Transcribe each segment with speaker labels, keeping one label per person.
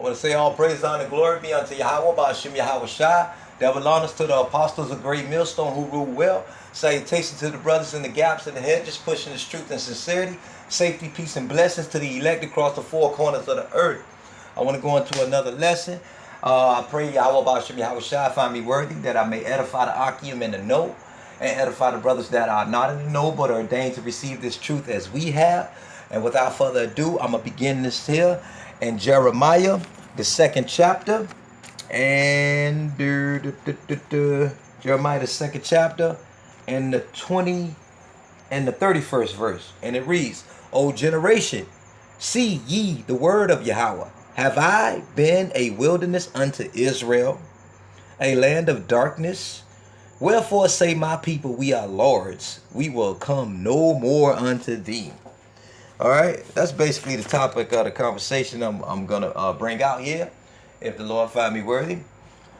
Speaker 1: I want to say all praise, honor, and glory be unto Yahweh, Ba'ashem Yahweh Shai. Devil honors to the apostles of great millstone who rule well. Salutations to the brothers in the gaps and the hedges, pushing this truth and sincerity. Safety, peace, and blessings to the elect across the four corners of the earth. I want to go into another lesson. I pray Yahweh, Ba'ashem Yahweh Shai find me worthy that I may edify the Akim in the know and edify the brothers that are not in the know but are ordained to receive this truth as we have. And without further ado, I'm going to begin this here in Jeremiah, the second chapter. And Jeremiah, the second chapter, and the 20 and the 31st verse. And it reads, O generation, see ye the word of Yahweh. Have I been a wilderness unto Israel, a land of darkness? Wherefore say my people, we are lords. We will come no more unto thee. All right, that's basically the topic of the conversation I'm going to bring out here, if the Lord find me worthy.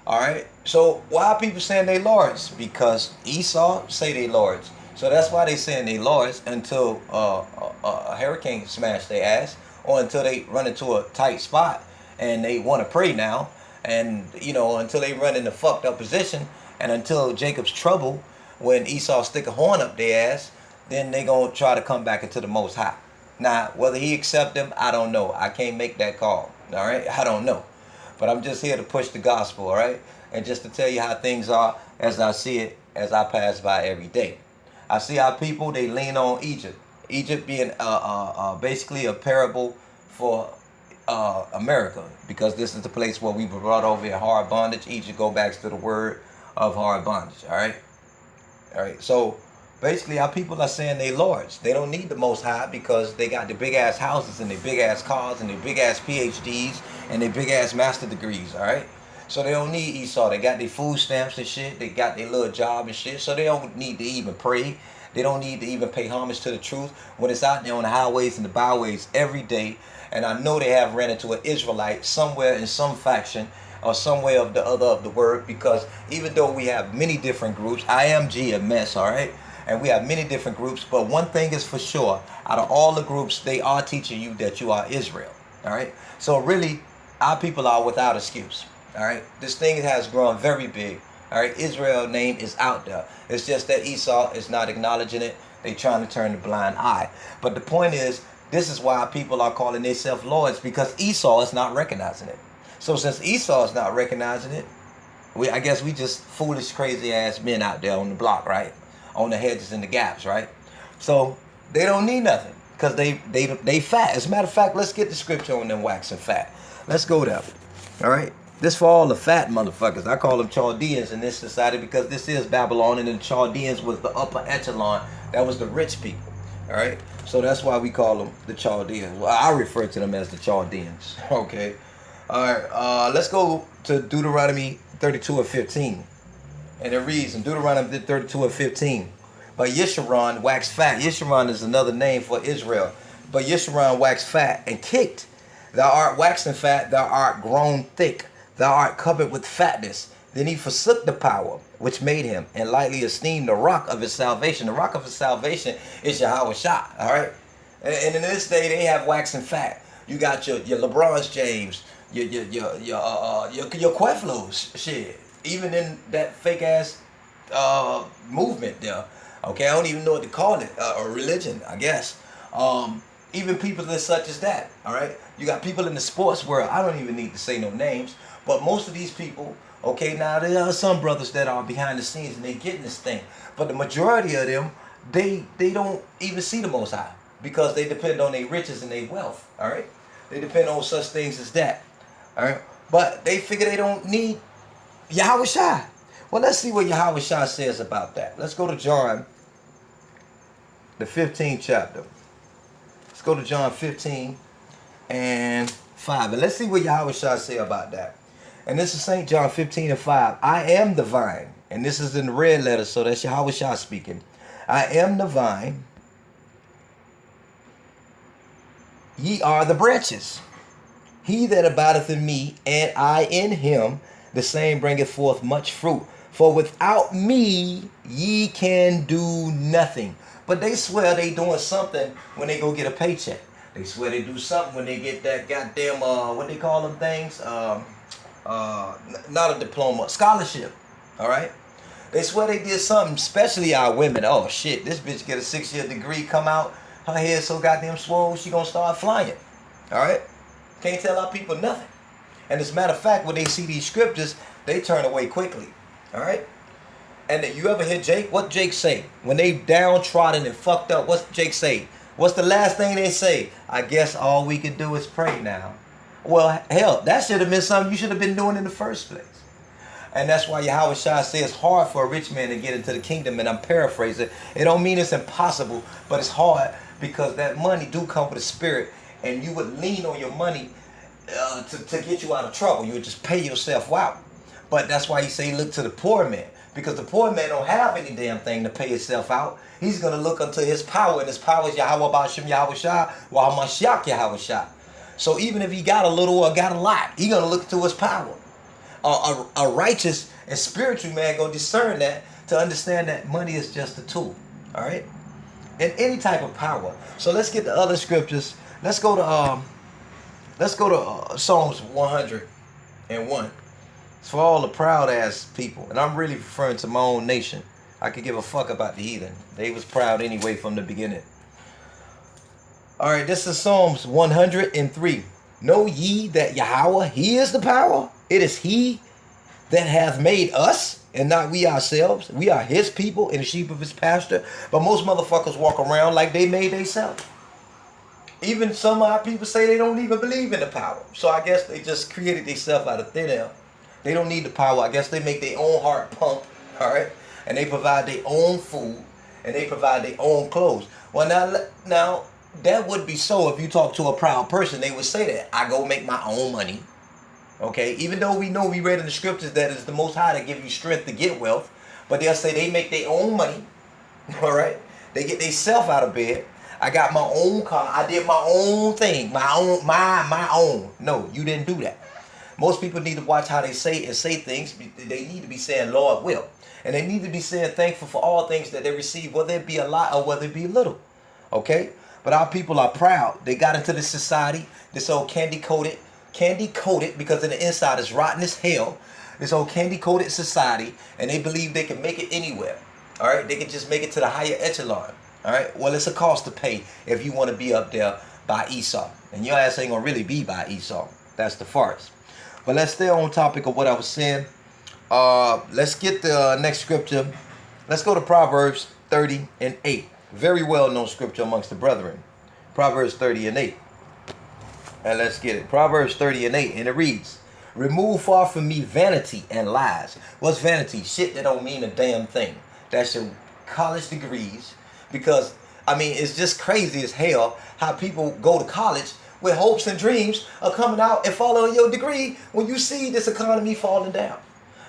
Speaker 1: All right, so why are people saying they lords? Because Esau say they lords. So that's why they saying they lords until a hurricane smash their ass, or until they run into a tight spot and they want to pray now. And, you know, until they run in the fucked up position, and until Jacob's trouble, when Esau stick a horn up their ass, then they going to try to come back into the Most High. Now, whether he accept them, I don't know. I can't make that call, all right? I don't know. But I'm just here to push the gospel, all right? And just to tell you how things are as I see it, as I pass by every day. I see how people, they lean on Egypt. Egypt being basically a parable for America, because this is the place where we were brought over in hard bondage. Egypt go back to the word of hard bondage, all right? All right, so basically, our people are saying they lords. They don't need the Most High because they got the big ass houses and their big ass cars and their big ass PhDs and their big ass master degrees. All right, so they don't need Esau. They got their food stamps and shit. They got their little job and shit. So they don't need to even pray. They don't need to even pay homage to the truth when it's out there on the highways and the byways every day. And I know they have ran into an Israelite somewhere in some faction or some way of the other of the word, because even though we have many different groups, IMG a mess, all right? And we have many different groups, but one thing is for sure, out of all the groups, they are teaching you that you are Israel, all right? So really, our people are without excuse, all right? This thing has grown very big, all right? Israel name is out there. It's just that Esau is not acknowledging it. They trying to turn the blind eye. But the point is, this is why people are calling themselves lords, because Esau is not recognizing it. So since Esau is not recognizing it, I guess we just foolish, crazy ass men out there on the block, right? On the hedges and the gaps, right? So they don't need nothing because they fat. As a matter of fact, let's get the scripture on them waxing fat. Let's go there. All right. This for all the fat motherfuckers. I call them Chaldeans in this society because this is Babylon, and the Chaldeans was the upper echelon. That was the rich people. All right. So that's why we call them the Chaldeans. Well, I refer to them as the Chaldeans. Okay. All right. Let's go to Deuteronomy 32 and 15. And it reads in Deuteronomy 32 and 15. But Yeshurun waxed fat. Yeshurun is another name for Israel. But Yeshurun waxed fat and kicked. Thou art waxen fat, thou art grown thick, thou art covered with fatness. Then he forsook the power which made him, and lightly esteemed the rock of his salvation. The rock of his salvation is Yahweh Shah. All right. And in this day they have waxen fat. You got your LeBron James, your Queflos, shit. Even in that fake ass movement there, okay, I don't even know what to call it, a religion, I guess. Even people as such as that, all right. You got people in the sports world. I don't even need to say no names, but most of these people, okay, now there are some brothers that are behind the scenes and they getting this thing, but the majority of them, they don't even see the Most High because they depend on their riches and their wealth, all right. They depend on such things as that, all right. But they figure they don't need Yahweh Shai. Well, let's see what Yahweh Shai says about that. Let's go to John, the 15th chapter. Let's go to John 15 and 5. And let's see what Yahweh Shai say about that. And this is St. John 15 and 5. I am the vine. And this is in the red letter, so that's Yahweh Shai speaking. I am the vine. Ye are the branches. He that abideth in me, and I in him, the same bringeth forth much fruit. For without me, ye can do nothing. But they swear they doing something when they go get a paycheck. They swear they do something when they get that goddamn what they call them things, not a diploma, scholarship. All right. They swear they did something, especially our women. Oh shit, this bitch get a 6-year degree, come out, her head so goddamn swole, she gonna start flying. All right. Can't tell our people nothing. And as a matter of fact, when they see these scriptures, they turn away quickly. All right. And you ever hear Jake? What Jake say? When they downtrodden and fucked up, what's Jake say? What's the last thing they say? I guess all we can do is pray now. Well, hell, that should have been something you should have been doing in the first place. And that's why Yahweh Shai says it's hard for a rich man to get into the kingdom. And I'm paraphrasing. It don't mean it's impossible, but it's hard because that money do come with a spirit. And you would lean on your money to get you out of trouble. You would just pay yourself out. But that's why he say look to the poor man. Because the poor man don't have any damn thing to pay himself out. He's going to look unto his power. And his power is Yahweh Ba'ashem Yahweh Shai, while Mashiach Yahweh Shai. So even if he got a little or got a lot, he's going to look to his power. A righteous and spiritual man going to discern that to understand that money is just a tool. All right? And any type of power. So let's get the other scriptures. Let's go to Psalms 101. It's for all the proud ass people. And I'm really referring to my own nation. I could give a fuck about the heathen. They was proud anyway from the beginning. Alright, this is Psalms 103. Know ye that Yahweh, he is the power. It is he that hath made us, and not we ourselves. We are his people and the sheep of his pasture. But most motherfuckers walk around like they made themselves. Even some of our people say they don't even believe in the power. So I guess they just created themselves out of thin air. They don't need the power. I guess they make their own heart pump, all right? And they provide their own food, and they provide their own clothes. Well, now that would be so if you talk to a proud person. They would say that. I go make my own money, okay? Even though we know we read in the scriptures that it's the Most High that give you strength to get wealth, but they'll say they make their own money, all right? They get themselves out of bed. I got my own car. I did my own thing, my own. No, you didn't do that. Most people need to watch how they say things. They need to be saying, Lord will. And they need to be saying thankful for all things that they receive, whether it be a lot or whether it be little. Okay? But our people are proud. They got into this society, this old candy-coated, because in the inside is rotten as hell. This old candy-coated society, and they believe they can make it anywhere. All right? They can just make it to the higher echelon. All right? Well, it's a cost to pay if you want to be up there by Esau. And your ass ain't going to really be by Esau. That's the farce. But let's stay on topic of what I was saying. Let's get the next scripture. Let's go to Proverbs 30:8. Very well-known scripture amongst the brethren. Proverbs 30:8. And let's get it. Proverbs 30:8. And it reads, remove far from me vanity and lies. What's vanity? Shit that don't mean a damn thing. That's your college degrees. Because, I mean, it's just crazy as hell how people go to college with hopes and dreams of coming out and following your degree when you see this economy falling down.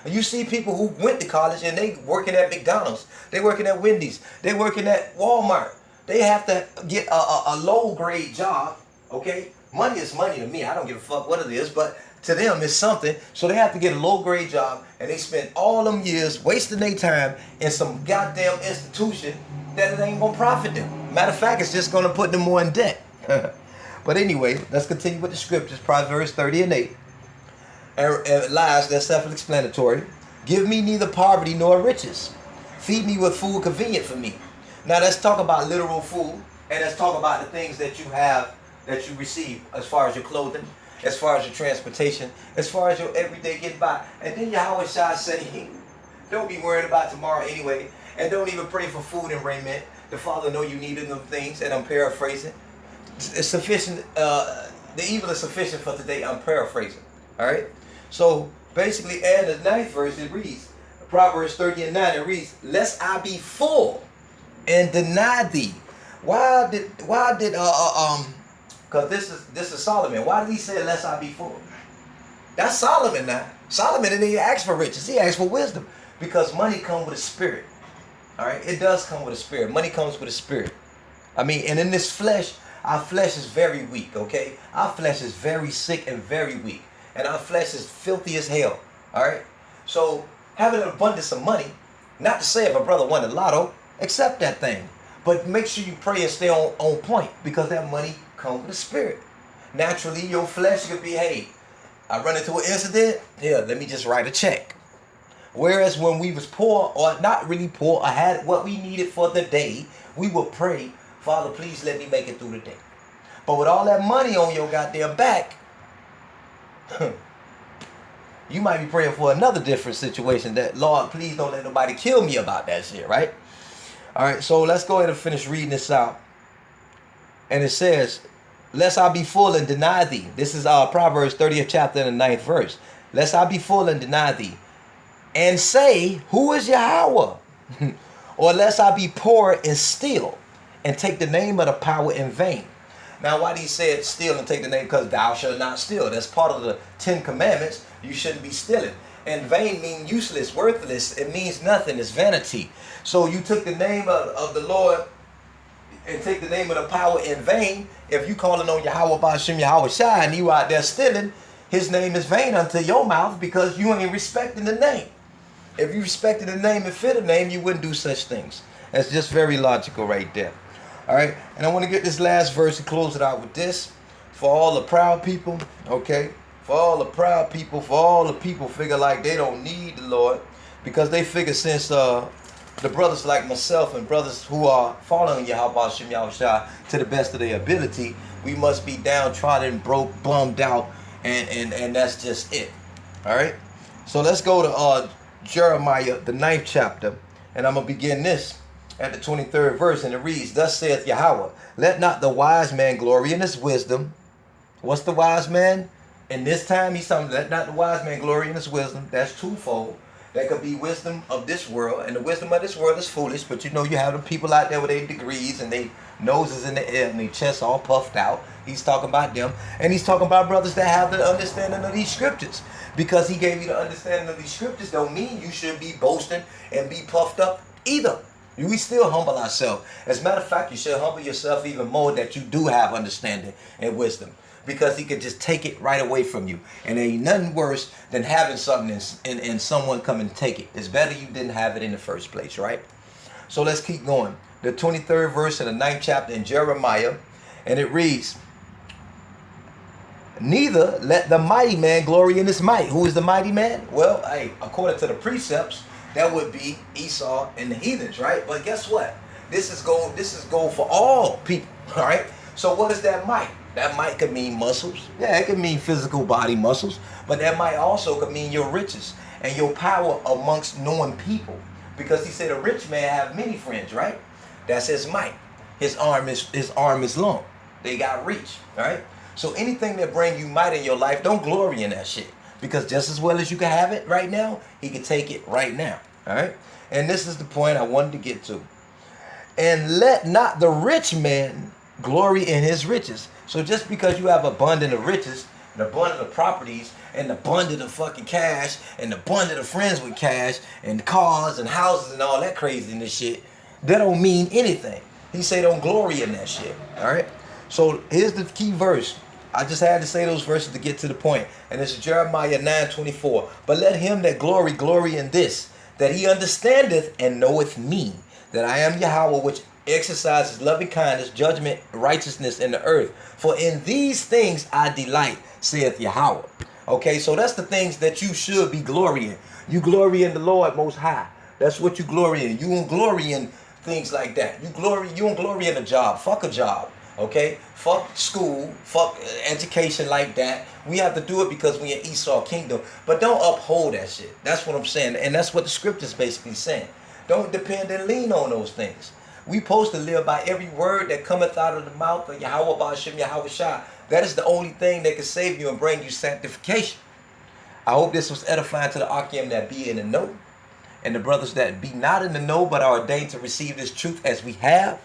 Speaker 1: And you see people who went to college and they working at McDonald's, they working at Wendy's, they working at Walmart. They have to get a low grade job, okay? Money is money to me. I don't give a fuck what it is, but to them it's something. So they have to get a low grade job and they spend all them years wasting their time in some goddamn institution that it ain't gonna profit them. Matter of fact, it's just gonna put them more in debt. But anyway, let's continue with the scriptures. Proverbs 30:8. And lies, that's self-explanatory. Give me neither poverty nor riches. Feed me with food convenient for me. Now let's talk about literal food. And let's talk about the things that you have, that you receive, as far as your clothing, as far as your transportation, as far as your everyday getting by. And then Yahweh Shai say, don't be worried about tomorrow anyway. And don't even pray for food and raiment. The Father know you need them things, and I'm paraphrasing. It's sufficient. The evil is sufficient for today. I'm paraphrasing. All right. So basically, add the 9th verse. It reads, Proverbs 30:9. It reads, "Lest I be full and deny thee." Why did Because this is Solomon. Why did he say, "Lest I be full"? That's Solomon now. Solomon didn't even ask for riches. He asked for wisdom, because money comes with a spirit. All right, it does come with a spirit. Money comes with a spirit. I mean, and in this flesh. Our flesh is very weak, okay? Our flesh is very sick and very weak. And our flesh is filthy as hell, all right? So having an abundance of money, not to say if a brother won the lotto, accept that thing. But make sure you pray and stay on point, because that money come with a spirit. Naturally, your flesh could be, hey, I run into an incident, here, let me just write a check. Whereas when we was poor, or not really poor, or had what we needed for the day, we would pray, Father, please let me make it through the day. But with all that money on your goddamn back, you might be praying for another different situation that, Lord, please don't let nobody kill me about that shit, right? All right, so let's go ahead and finish reading this out. And it says, lest I be full and deny thee. This is Proverbs 30th chapter and the 9th verse. Lest I be full and deny thee. And say, who is Yahweh? Or lest I be poor and steal, and take the name of the power in vain. Now, why did he say it, steal and take the name? Because thou shalt not steal. That's part of the 10 commandments. You shouldn't be stealing. And vain means useless, worthless. It means nothing. It's vanity. So you took the name of the Lord and take the name of the power in vain. If you calling on Yahweh Ba'ashem Yahweh Shai and you out there stealing, his name is vain unto your mouth because you ain't respecting the name. If you respected the name and fit the name, you wouldn't do such things. That's just very logical right there. All right, and I want to get this last verse and close it out with this. For all the proud people, okay? For all the proud people, for all the people figure like they don't need the Lord, because they figure since the brothers like myself and brothers who are following Yahweh Ba'ashem Yahweh Shai to the best of their ability, we must be downtrodden, broke, bummed out, and that's just it. All right, so let's go to Jeremiah, the 9th chapter, and I'm going to begin this at the 23rd verse, and it reads, thus saith Yahweh, let not the wise man glory in his wisdom. What's the wise man? In this time, he's talking, let not the wise man glory in his wisdom. That's twofold. That could be wisdom of this world, and the wisdom of this world is foolish, but you know you have the people out there with their degrees and their noses in the air and their chests all puffed out. He's talking about them, and he's talking about brothers that have the understanding of these scriptures. Because he gave you the understanding of these scriptures don't mean you should be boasting and be puffed up either. We still humble ourselves. As a matter of fact, you should humble yourself even more that you do have understanding and wisdom. Because he could just take it right away from you. And there ain't nothing worse than having something and someone come and take it. It's better you didn't have it in the first place, right? So let's keep going. The 23rd verse in the 9th chapter in Jeremiah. And it reads, neither let the mighty man glory in his might. Who is the mighty man? Well, hey, according to the precepts, that would be Esau and the heathens, right? But guess what? This is gold for all people, all right? So what is that might? That might could mean muscles. Yeah, it could mean physical body muscles. But that might also could mean your riches and your power amongst knowing people. Because he said a rich man have many friends, right? That's his might. His arm is long. They got reach, right? So anything that bring you might in your life, don't glory in that shit. Because just as well as you can have it right now, he can take it right now. All right? And this is the point I wanted to get to. And let not the rich man glory in his riches. So just because you have abundant of riches, and abundant of properties, and abundant of fucking cash, and abundant of friends with cash, and cars and houses and all that craziness shit, that don't mean anything. He say don't glory in that shit. All right? So here's the key verse. I just had to say those verses to get to the point. And it's Jeremiah 9:24. But let him that glory in this, that he understandeth and knoweth me, that I am Yahweh, which exercises loving kindness, judgment, righteousness in the earth. For in these things I delight, saith Yahweh. Okay, so that's the things that you should be glorying. You glory in the Lord Most High. That's what you glory in. You won't glory in things like that. You don't glory in a job. Fuck a job. Okay, fuck school, fuck education like that. We have to do it because we in Esau kingdom. But don't uphold that shit. That's what I'm saying. And that's what the scripture is basically saying. Don't depend and lean on those things. We supposed to live by every word that cometh out of the mouth of Yahweh Ba'ashem Yahweh Shai. That is the only thing that can save you and bring you sanctification. I hope this was edifying to the Akim that be in the know. And the brothers that be not in the know but are ordained to receive this truth as we have.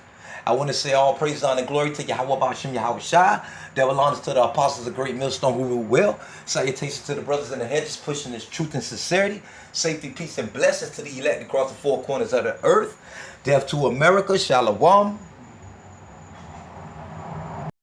Speaker 1: I want to say all praise, honor, and glory to Yahweh Ba'ashem Yahweh Shai. Devil honors to the apostles of great millstone who rule well. Salutations to the brothers in the hedges pushing this truth and sincerity. Safety, peace, and blessings to the elect across the four corners of the earth. Death to America, Shalom.